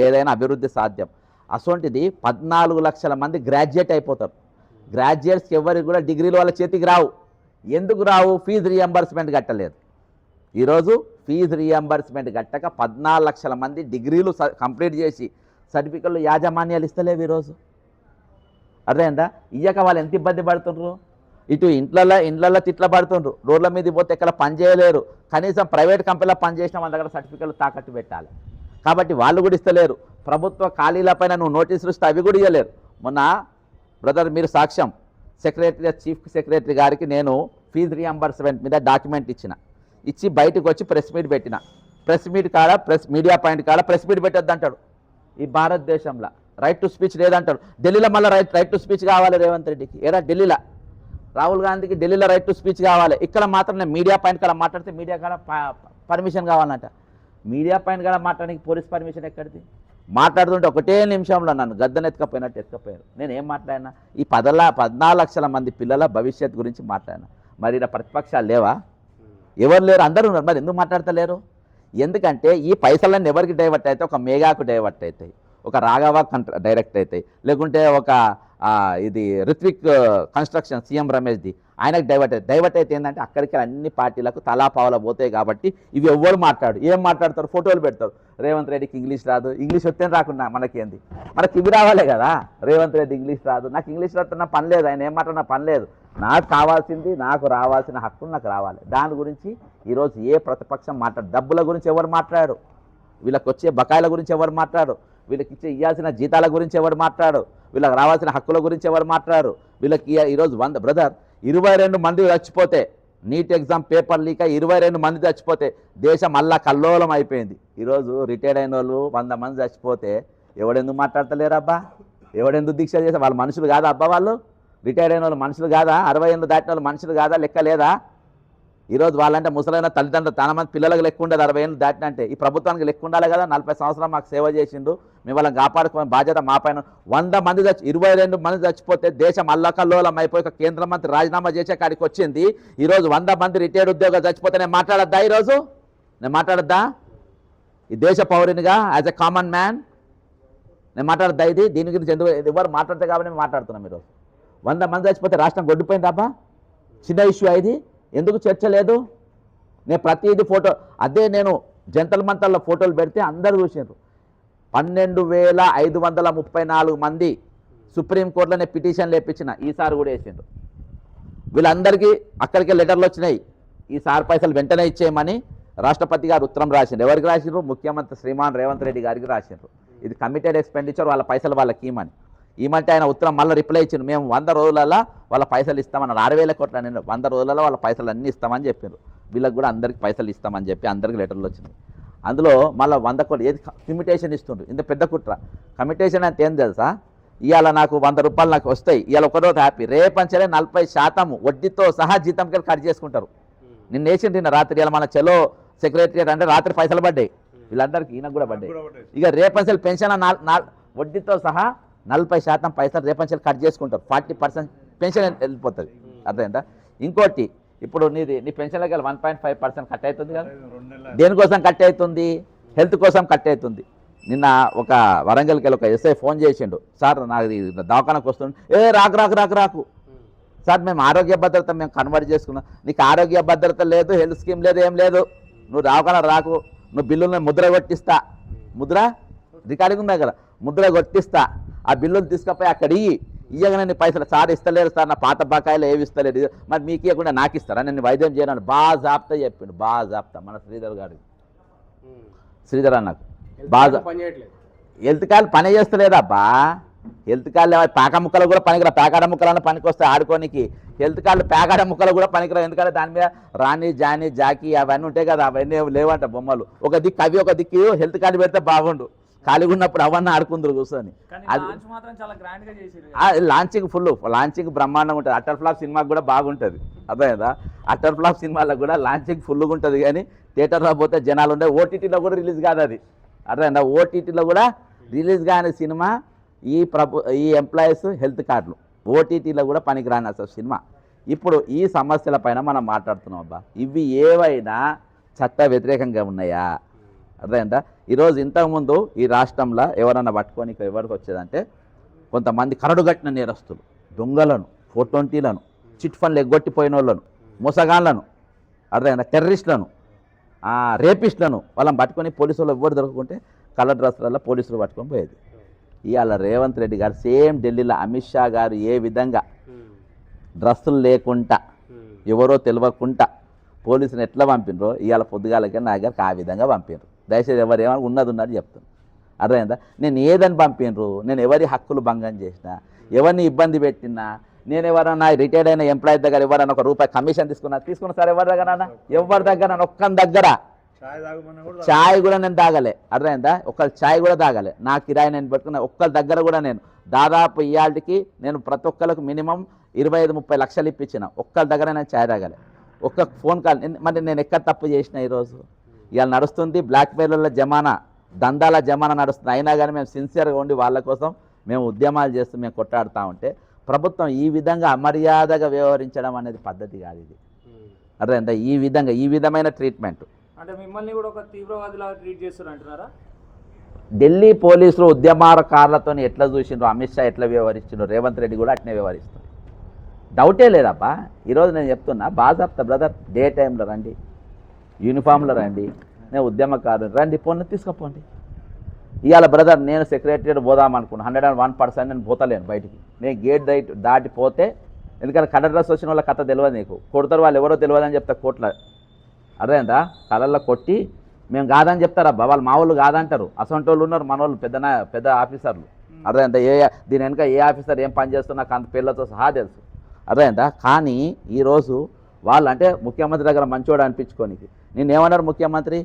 ఏదైనా అభివృద్ధి సాధ్యం. అసొంటిది 14 లక్షల మంది గ్రాడ్యుయేట్ అయిపోతారు. గ్రాడ్యుయేట్స్కి ఎవరికి కూడా డిగ్రీలు వాళ్ళ చేతికి రావు. ఎందుకు రావు? ఫీజు రియంబర్స్మెంట్ కట్టలేదు. ఈరోజు ఫీజు రియంబర్స్మెంట్ కట్టక 14 లక్షల మంది డిగ్రీలు కంప్లీట్ చేసి సర్టిఫికెట్లు యాజమాన్యాలు ఇస్తలేవు ఈరోజు. అర్థమైందా? ఇయ్యక వాళ్ళు ఎంత ఇబ్బంది పడుతుండ్రు. ఇటు ఇండ్లల్లో తిట్ల పడుతుండ్రు, రోడ్ల మీద పోతే ఎక్కడ పని చేయలేరు. కనీసం ప్రైవేట్ కంపెనీలో పనిచేసిన వాళ్ళ దగ్గర సర్టిఫికెట్లు తాకట్టు పెట్టాలి. కాబట్టి వాళ్ళు కూడా ఇస్తలేరు. ప్రభుత్వ ఖాళీలపైన నువ్వు నోటీసులు ఇస్తే అవి కూడా ఇవ్వలేరు. మొన్న బ్రదర్ మీరు సాక్ష్యం, చీఫ్ సెక్రటరీ గారికి నేను ఫీజు రియంబర్స్మెంట్ మీద డాక్యుమెంట్ ఇచ్చి బయటకు వచ్చి ప్రెస్ మీట్ పెట్టిన. ప్రెస్ మీట్ కాడ మీడియా పాయింట్ కాడ ప్రెస్ మీట్ పెట్టొద్దు అంటాడు. ఈ భారతదేశంలో రైట్ టు స్పీచ్ లేదంటాడు. ఢిల్లీలో మళ్ళీ రైట్ టు స్పీచ్ కావాలి రేవంత్ రెడ్డికి. ఏరా ఢిల్లీలో రాహుల్ గాంధీకి ఢిల్లీలో రైట్ టు స్పీచ్ కావాలి. ఇక్కడ మాత్రం నేను మీడియా పాయింట్ కాడ మాట్లాడితే మీడియా కాడ పర్మిషన్ కావాలంట. మీడియా పాయింట్ కాడ మాట్లాడడానికి పోలీస్ పర్మిషన్ ఎక్కడిది? మాట్లాడుతుంటే ఒకటే నిమిషంలో నన్ను గద్దెనెత్తుకపోయినట్టు ఎత్తుకపోయారు. నేను ఏం మాట్లాడినా? ఈ 14 లక్షల మంది పిల్లల భవిష్యత్ గురించి మాట్లాడినా. మరి ఇలా ప్రతిపక్షాలు లేవా? ఎవరు లేరు, అందరూ ఉన్నారు. మరి ఎందుకు మాట్లాడతలేరు? ఎందుకంటే ఈ పైసలన్నీ ఎవరికి డైవర్ట్ అవుతాయి? ఒక మేఘాకు డైవర్ట్ అవుతాయి, ఒక రాఘవ డైరెక్ట్ అవుతాయి, లేకుంటే ఒక ఇది రిత్విక్ కన్స్ట్రక్షన్ సీఎం రమేష్ది ఆయనకు డైవర్ట్ అయితే ఏంటంటే అక్కడికి అన్ని పార్టీలకు తలాపావల పోతాయి. కాబట్టి ఇవి ఎవ్వరు ఏం మాట్లాడతారు? ఫోటోలు పెడతారు. రేవంత్ రెడ్డికి ఇంగ్లీష్ రాదు, ఇంగ్లీష్ వస్తే రాకుండా మనకేంది? మనకి ఇవి రావాలే కదా. రేవంత్ రెడ్డి ఇంగ్లీష్ రాదు, నాకు ఇంగ్లీష్ రాస్తున్నా పని లేదు, ఆయన ఏం మాట్లాడినా పని లేదు. నాకు కావాల్సింది, నాకు రావాల్సిన హక్కులు నాకు రావాలి. దాని గురించి ఈరోజు ఏ ప్రతిపక్షం డబ్బుల గురించి ఎవరు మాట్లాడు, వీళ్ళకి వచ్చే బకాయిల గురించి ఎవరు మాట్లాడు, వీళ్ళకి ఇవ్వాల్సిన జీతాల గురించి ఎవరు మాట్లాడు, వీళ్ళకి రావాల్సిన హక్కుల గురించి ఎవరు మాట్లాడు. వీళ్ళకి ఈరోజు 22 మంది చచ్చిపోతే, నీట్ ఎగ్జామ్ పేపర్ లీక్ 22 మంది చచ్చిపోతే దేశం మళ్ళా కల్లోలం అయిపోయింది. ఈరోజు రిటైర్డ్ అయిన వాళ్ళు 100 మంది చచ్చిపోతే ఎవడెందుకు మాట్లాడతలేరబ్బా? ఎవడెందుకు దీక్ష చేస్తే? వాళ్ళు మనుషులు కాదా అబ్బా? వాళ్ళు రిటైర్డ్ అయిన వాళ్ళు మనుషులు కాదా? 60 ఏళ్ళు దాటిన వాళ్ళు మనుషులు కాదా? లెక్క లేదా? ఈరోజు వాళ్ళంటే ముసలైన తల్లిదండ్రులు చాలా మంది పిల్లలకు లెక్క ఉండదు. 60 ఏళ్ళు దాటినంటే ఈ ప్రభుత్వానికి లెక్క ఉండాలి కదా. 40 సంవత్సరాలు మాకు సేవ చేసిండు, మేము వాళ్ళని కాపాడుకునే బాధ్యత మా పైన. 100 మంది 22 మంది చచ్చిపోతే దేశం అల్లకల్లోలం అయిపోయి కేంద్ర మంత్రి రాజీనామా చేసే కాడికి వచ్చింది. ఈరోజు 100 మంది రిటైర్డ్ ఉద్యోగులు చచ్చిపోతే నేను మాట్లాడద్దా? ఈరోజు నేను మాట్లాడద్దా? ఈ దేశ పౌరునిగా యాజ్ ఎ కామన్ మ్యాన్ నేను మాట్లాడద్దా? దీని గురించి ఎందుకు ఎవరు మాట్లాడితే కాబట్టి మేము మాట్లాడుతున్నాం. ఈరోజు 100 మంది చచ్చిపోతే రాష్ట్రం గొడ్డిపోయిందబ్బా? చిన్న ఇష్యూ ఇది. ఎందుకు చర్చ లేదు? నేను ప్రతిదీ ఫోటో నేను జంతర్ మంతర్లో ఫోటోలు పెడితే అందరూ చూసారు. 12,534 మంది సుప్రీంకోర్టులోనే పిటిషన్లు వేయించిన, ఈసారి కూడా వేసిండ్రు. వీళ్ళందరికీ అక్కడికే లెటర్లు వచ్చినాయి. ఈసారి పైసలు వెంటనే ఇచ్చేయమని రాష్ట్రపతి గారు ఉత్తరం రాసిండ్రు. ఎవరికి రాసిండ్రు? ముఖ్యమంత్రి శ్రీమాన్ రేవంత్ రెడ్డి గారికి రాసిండ్రు. ఇది కమిటెడ్ ఎక్స్పెండిచర్, వాళ్ళ పైసలు వాళ్ళకి ఈమంటే ఆయన ఉత్తరం మళ్ళీ రిప్లై ఇచ్చిండు. మేము 100 రోజులలో వాళ్ళ పైసలు ఇస్తామన్నారు. 6,000 కోట్ల 100 రోజులలో వాళ్ళ పైసలు అన్నీ ఇస్తామని చెప్పారు. వీళ్ళకి కూడా అందరికి పైసలు ఇస్తామని చెప్పి అందరికి లెటర్లు వచ్చినాయి. అందులో మళ్ళీ 100 కోట్లు ఏది కమిటేషన్ ఇస్తుండ్రు. ఇంత పెద్ద కుట్ర. కమిటేషన్ అంటే ఏం తెలుసా? ఇవాళ నాకు 100 రూపాయలు నాకు వస్తాయి, ఇవాళ ఒకరోజు హ్యాపీ, రేపంచలే 40% వడ్డీతో సహా జీతంకి కట్ చేసుకుంటారు. నిన్న వేసిండు రాత్రి. ఇలా మన చలో సెక్రటరియట్ అంటే రాత్రి పైసలు పడ్డాయి వీళ్ళందరికీ, ఈయనకు కూడా పడ్డాయి. ఇక రేపంచలు పెన్షన్ వడ్డీతో సహా 40% పైసలు రేపంచలు కట్ చేసుకుంటారు. 40% పెన్షన్ వెళ్ళిపోతుంది. అర్థమైందా? ఇంకోటి, ఇప్పుడు నీ పెన్షన్లకి 1.5% కట్ అవుతుంది కదా. దేనికోసం కట్ అవుతుంది? హెల్త్ కోసం కట్ అవుతుంది. నిన్న ఒక వరంగల్కి వెళ్ళి ఒక ఎస్ఐ ఫోన్ చేసిండు, సార్ నాకు దవాఖానకు వస్తుంది. రాకు సార్, మేము ఆరోగ్య భద్రత మేము కన్వర్ట్ చేసుకున్నాం. నీకు ఆరోగ్య భద్రత లేదు, హెల్త్ స్కీమ్ లేదు, ఏం లేదు. నువ్వు దవాఖాన రాకు, నువ్వు బిల్లులను ముద్ర కొట్టిస్తా, ముద్ర రికార్డింగ్ ఉందా కదా, ముద్ర కొట్టిస్తా, ఆ బిల్లులు తీసుకుపోయి అక్కడ ఇయ్యగానే నీ పైసలు సార్ ఇస్తలేరు సార్, నా పాత బకాయిలు ఏవి ఇస్తలేరు, మరి మీకు ఇవ్వకుండా నాకు ఇస్తారా, నేను వైద్యం చేయను బాగా జాప్తా చెప్పిండు. బాగా జాప్తా మన శ్రీధర్ గారికి, శ్రీధర్ అన్నకు బాగా హెల్త్ కార్డు పని చేస్తలేదబ్బా. హెల్త్ కార్డులు పేక ముక్కలు కూడా పనికిరా, పేకాడ ముక్కలన్నా పనికి వస్తాయి ఆడుకోనికి. హెల్త్ కార్డులు పేకాడ ముక్కలు కూడా పనికిరావు. ఎందుకంటే దాని మీద రాణి జానీ జాకీ అవన్నీ ఉంటాయి కదా, అవన్నీ లేవంట బొమ్మలు. ఒక దిక్కు అవి, ఒక దిక్కు హెల్త్ కార్డు పెడితే బాగుండు. ఖాళీగా ఉన్నప్పుడు అవన్నీ ఆడుకుందరు కూర్చొని. లాంచింగ్ లాంచింగ్ బ్రహ్మాండంగా ఉంటుంది. అటర్ ఫ్లాప్ సినిమాకి కూడా బాగుంటుంది. అర్థమైందా? అటర్ ఫ్లాప్ సినిమాలకు కూడా లాంచింగ్ ఫుల్గా ఉంటుంది. కానీ థియేటర్లో పోతే జనాలు ఉండే. ఓటీటీలో కూడా రిలీజ్ కాదు అది. అర్థమైందా? ఓటీటీలో కూడా రిలీజ్ కాని సినిమా ఈ ఎంప్లాయీస్ హెల్త్ కార్డులు. ఓటీటీలో కూడా పనికిరాని అసలు సినిమా. ఇప్పుడు ఈ సమస్యల పైన మనం మాట్లాడుతున్నాం అబ్బా. ఇవి ఏవైనా చట్ట వ్యతిరేకంగా ఉన్నాయా? అర్థమైందా? ఈరోజు ఇంతకుముందు ఈ రాష్ట్రంలో ఎవరన్నా పట్టుకొని ఎవరికి వచ్చేదంటే కొంతమంది కరడుగట్టిన నేరస్తులు, దొంగలను, 420లను, చిట్ ఫండ్లు ఎగ్గొట్టిపోయిన వాళ్ళను, మోసగాళ్ళను, అర్థమైందా, టెర్రరిస్టులను, రేపిస్టులను వాళ్ళని పట్టుకొని పోలీసులు ఎవ్వరు దొరకకుంటే కలర్ డ్రెస్లలో పోలీసులు పట్టుకొని పోయేది. ఇవాళ రేవంత్ రెడ్డి గారు సేమ్ ఢిల్లీలో అమిత్ షా గారు ఏ విధంగా డ్రస్సులు లేకుండా ఎవరో తెలియకుండా పోలీసుని ఎట్లా పంపినరో ఇవాళ పొద్దుగాలకే నా గారికి ఆ విధంగా పంపినరు. దయచేసి ఎవరు ఏమన్నా ఉన్నది చెప్తాను. అర్థమైందా? నేను ఏదని పంపినరు, నేను ఎవరి హక్కులు భంగం చేసినా, ఎవరిని ఇబ్బంది పెట్టినా, నేను ఎవరన్నా రిటైర్డ్ అయిన ఎంప్లాయీ దగ్గర ఎవరన్నా ₹1 కమిషన్ తీసుకున్నా సార్, ఎవరి దగ్గర ఎవరి దగ్గర ఒక్కని దగ్గర ఛాయ్ కూడా నేను తాగలే. అర్థమైందా? ఒక్కరు ఛాయ్ కూడా తాగలే. నా కిరాయి నేను పెట్టుకున్న ఒక్కరి దగ్గర కూడా నేను దాదాపు ఇవాళకి నేను ప్రతి ఒక్కరికి మినిమం 25-30 లక్షలు ఇప్పించిన. ఒక్కరి దగ్గర నేను ఛాయ్ తాగలే. ఒక్క ఫోన్ కాల్. మరి నేను ఎక్కడ తప్పు చేసిన? ఈరోజు ఇవాళ నడుస్తుంది బ్లాక్ మెయిల్ల జమానా, దందాల జమానా నడుస్తుంది. అయినా కానీ మేము సిన్సియర్గా ఉండి వాళ్ళ కోసం మేము ఉద్యమాలు చేస్తూ మేము కొట్టాడుతూ ఉంటే ప్రభుత్వం ఈ విధంగా అమర్యాదగా వ్యవహరించడం అనేది పద్ధతి కాదు ఇది. అర్థమైందా? ఈ విధమైన ట్రీట్మెంట్ అంటే మిమ్మల్ని కూడా ఒక తీవ్రవాదిలాగా ట్రీట్ చేస్తారు అంటున్నారా? ఢిల్లీ పోలీసులు ఉద్యమకారులతో ఎట్లా చూసిండ్రు, అమిత్ షా ఎట్లా వ్యవహరించిండ్రు, రేవంత్ రెడ్డి కూడా అట్నే వ్యవహరిస్తారు. డౌటే లేదబ్బా. ఈరోజు నేను చెప్తున్నా, బాజాప్తా బ్రదర్, డే టైంలో రండి, యూనిఫామ్లో రండి, నేను ఉద్యమకారు రండి, పొన్ను తీసుకుపోండి. ఇవాళ బ్రదర్ నేను సెక్రటరీ పోదామనుకున్నాను, 101% నేను పోతలేను బయటికి. నేను గేట్ దాటిపోతే, ఎందుకంటే కలర్ డ్రెస్ వచ్చిన వాళ్ళ కథ తెలియదు, నీకు కొడతారు వాళ్ళు ఎవరో తెలియదు అని చెప్తా కోట్ల. అర్థమైందా? కలర్లో కొట్టి మేము కాదని చెప్తారబ్బా, వాళ్ళు మా వాళ్ళు కాదంటారు. అసొంటి వాళ్ళు ఉన్నారు మన వాళ్ళు, పెద్ద ఆఫీసర్లు. అర్థమైందా? దీని వెనక ఏ ఆఫీసర్ ఏం పని చేస్తున్నా అంత పేర్లతో సహా తెలుసు. అర్థమైందా? కానీ ఈరోజు వాళ్ళు అంటే ముఖ్యమంత్రి దగ్గర మంచోడు అనిపించుకోనికి, నేనేమన్నారు ముఖ్యమంత్రి